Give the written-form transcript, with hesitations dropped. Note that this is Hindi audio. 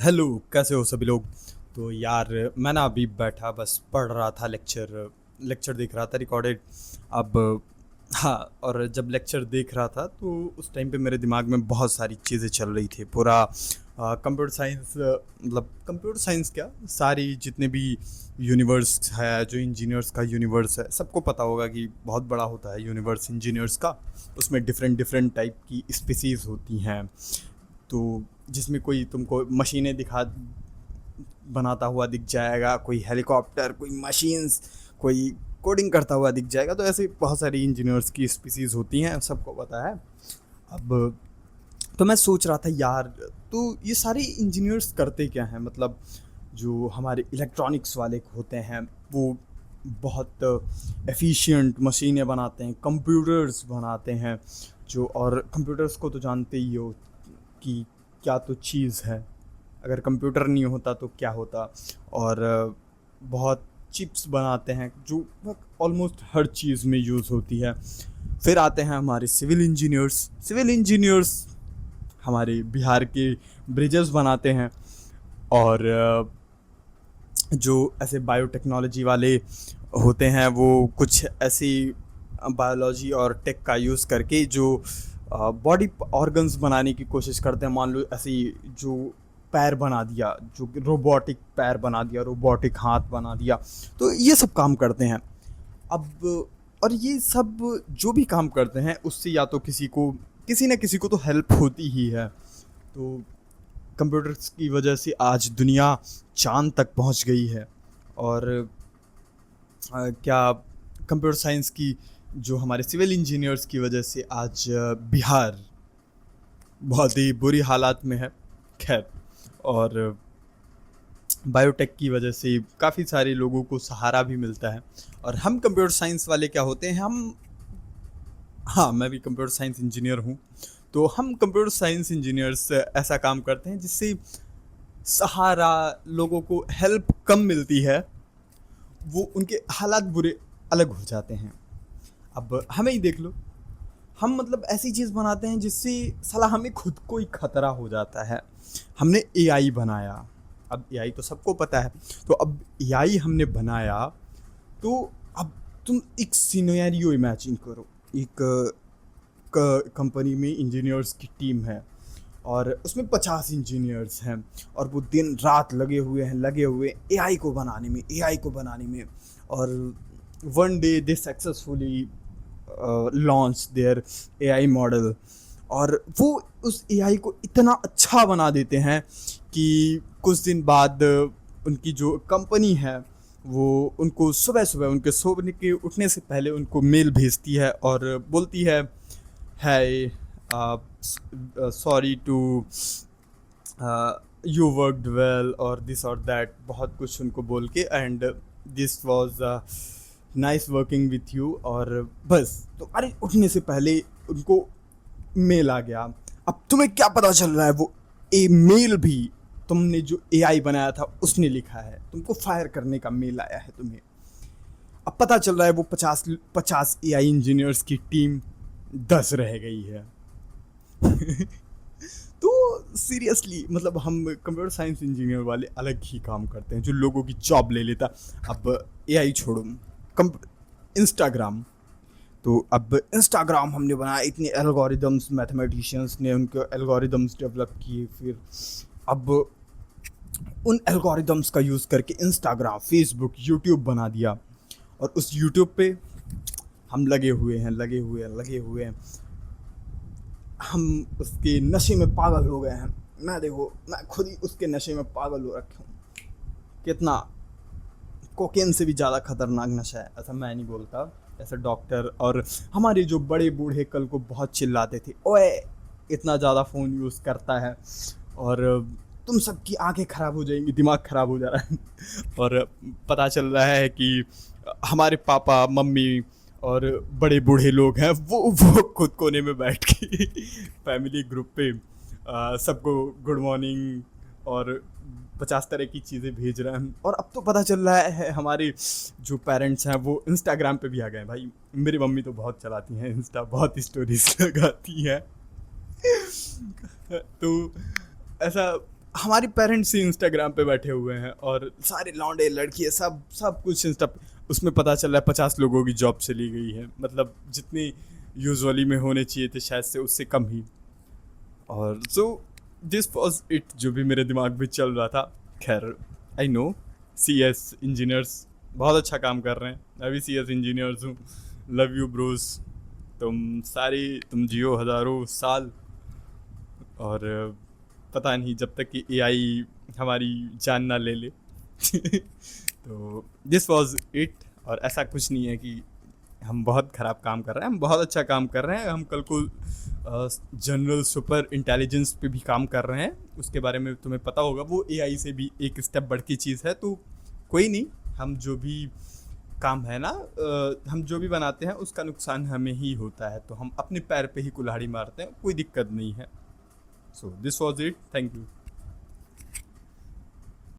हेलो, कैसे हो सभी लोग। तो यार मैं ना अभी बैठा बस पढ़ रहा था, लेक्चर लेक्चर देख रहा था रिकॉर्डेड। अब हाँ, और जब लेक्चर देख रहा था तो उस टाइम पे मेरे दिमाग में बहुत सारी चीज़ें चल रही थी। पूरा कंप्यूटर साइंस, मतलब कंप्यूटर साइंस क्या, सारी जितने भी यूनिवर्स है, जो इंजीनियर्स का यूनिवर्स है, सबको पता होगा कि बहुत बड़ा होता है यूनिवर्स इंजीनियर्स का। उसमें डिफरेंट डिफरेंट टाइप की स्पीसीज़ होती हैं। तो जिसमें कोई तुमको मशीनें दिखा बनाता हुआ दिख जाएगा, कोई हेलीकॉप्टर, कोई मशीन्स, कोई कोडिंग करता हुआ दिख जाएगा। तो ऐसे बहुत सारी इंजीनियर्स की स्पीसीज़ होती हैं, सबको पता है। अब तो मैं सोच रहा था यार, तो ये सारे इंजीनियर्स करते क्या हैं, मतलब जो हमारे इलेक्ट्रॉनिक्स वाले होते हैं वो बहुत एफिशिएंट मशीनें बनाते हैं, कंप्यूटर्स बनाते हैं। जो और कंप्यूटर्स को तो जानते ही हो कि क्या तो चीज़ है। अगर कंप्यूटर नहीं होता तो क्या होता। और बहुत चिप्स बनाते हैं जो ऑलमोस्ट हर चीज़ में यूज़ होती है। फिर आते हैं हमारे सिविल इंजीनियर्स। सिविल इंजीनियर्स हमारे बिहार के ब्रिजेस बनाते हैं। और जो ऐसे बायोटेक्नोलॉजी वाले होते हैं वो कुछ ऐसी बायोलॉजी और टेक का यूज़ करके जो बॉडी ऑर्गन्स बनाने की कोशिश करते हैं। मान लो ऐसी जो पैर बना दिया, जो रोबोटिक पैर बना दिया, रोबोटिक हाथ बना दिया। तो ये सब काम करते हैं। अब और ये सब जो भी काम करते हैं उससे या तो किसी न किसी को तो हेल्प होती ही है। तो कंप्यूटर्स की वजह से आज दुनिया चाँद तक पहुंच गई है। और क्या कंप्यूटर साइंस की जो हमारे सिविल इंजीनियर्स की वजह से आज बिहार बहुत ही बुरी हालात में है। खैर, और बायोटेक की वजह से काफ़ी सारे लोगों को सहारा भी मिलता है। और हम कंप्यूटर साइंस वाले क्या होते हैं, हम, हाँ, मैं भी कंप्यूटर साइंस इंजीनियर हूँ। तो हम कंप्यूटर साइंस इंजीनियर्स ऐसा काम करते हैं जिससे सहारा, लोगों को हेल्प कम मिलती है, वो उनके हालात बुरे अलग हो जाते हैं। अब हमें ही देख लो, हम मतलब ऐसी चीज़ बनाते हैं जिससे साला हमें खुद को ही खतरा हो जाता है। हमने एआई बनाया। अब एआई तो सबको पता है। तो अब एआई हमने बनाया, तो अब तुम एक सिनेरियो इमेजिन करो। एक कंपनी में इंजीनियर्स की टीम है और उसमें 50 इंजीनियर्स हैं। और वो दिन रात लगे हुए एआई को बनाने में। और one day they successfully launch their AI model. और वो उस एआई को इतना अच्छा बना देते हैं कि कुछ दिन बाद उनकी जो कंपनी है वो उनको सुबह सुबह उनके सोने के उठने से पहले उनको मेल भेजती है और बोलती है sorry to you worked well और दिस और दैट, बहुत कुछ उनको बोल के, and this was nice working with you. और बस, तुम्हारे उठने से पहले उनको मेल आ गया। अब तुम्हें क्या पता चल रहा है, वो मेल भी तुमने जो एआई बनाया था उसने लिखा है। तुमको फायर करने का मेल आया है तुम्हें। अब पता चल रहा है वो 50 एआई इंजीनियर्स की टीम 10 रह गई है। तो सीरियसली मतलब हम कंप्यूटर साइंस इंजीनियर वाले अलग ही काम करते हैं जो लोगों की जॉब ले लेता। अब एआई छोड़ो, इंस्टाग्राम। तो अब इंस्टाग्राम हमने बनाया, इतने एल्गोरिदम्स, मैथमेटिशियंस ने उनके एल्गोरिदम्स डेवलप किए। फिर अब उन एल्गोरिदम्स का यूज़ करके इंस्टाग्राम, फेसबुक, यूट्यूब बना दिया। और उस यूट्यूब पे हम लगे हुए हैं। हम उसके नशे में पागल हो गए हैं। मैं खुद ही उसके नशे में पागल हो रखा हूँ। कितना कोकेन से भी ज़्यादा खतरनाक नशा है, ऐसा मैं नहीं बोलता। ऐसे डॉक्टर और हमारे जो बड़े बूढ़े कल को बहुत चिल्लाते थे, ओए इतना ज़्यादा फ़ोन यूज़ करता है और तुम सबकी आंखें ख़राब हो जाएंगी, दिमाग ख़राब हो जा रहा है। और पता चल रहा है कि हमारे पापा मम्मी और बड़े बूढ़े लोग हैं, वो खुद कोने में बैठ के फैमिली ग्रुप पे सबको गुड मॉर्निंग और 50 तरह की चीज़ें भेज रहे हैं। और अब तो पता चल रहा है हमारे जो पेरेंट्स हैं वो इंस्टाग्राम पे भी आ गए हैं। भाई मेरी मम्मी तो बहुत चलाती हैं इंस्टा, बहुत स्टोरीज लगाती हैं। तो ऐसा हमारे पेरेंट्स ही इंस्टाग्राम पे बैठे हुए हैं और सारे लौंडे लड़कियाँ सब सब कुछ इंस्टा पे, उसमें पता चल रहा है 50 लोगों की जॉब चली गई है, मतलब जितनी यूजुअली में होने चाहिए थे शायद से उससे कम ही। और सो दिस वॉज इट जो भी मेरे दिमाग में चल रहा था। खैर I know C S engineers बहुत अच्छा काम कर रहे हैं, मैं भी सी एस इंजीनियर्स हूँ। लव यू ब्रोस, तुम जियो हज़ारों साल। और पता नहीं जब तक कि एआई हमारी जान ना ले ले। तो दिस वाज इट। और ऐसा कुछ नहीं है कि हम बहुत ख़राब काम कर रहे हैं, हम बहुत अच्छा काम कर रहे हैं। हम कल को जनरल सुपर इंटेलिजेंस पे भी काम कर रहे हैं, उसके बारे में तुम्हें पता होगा, वो एआई से भी एक स्टेप बढ़ की चीज़ है। तो कोई नहीं, हम जो भी काम है ना, हम जो भी बनाते हैं उसका नुकसान हमें ही होता है, तो हम अपने पैर पे ही कुल्हाड़ी मारते हैं, कोई दिक्कत नहीं है। So this was it, thank you.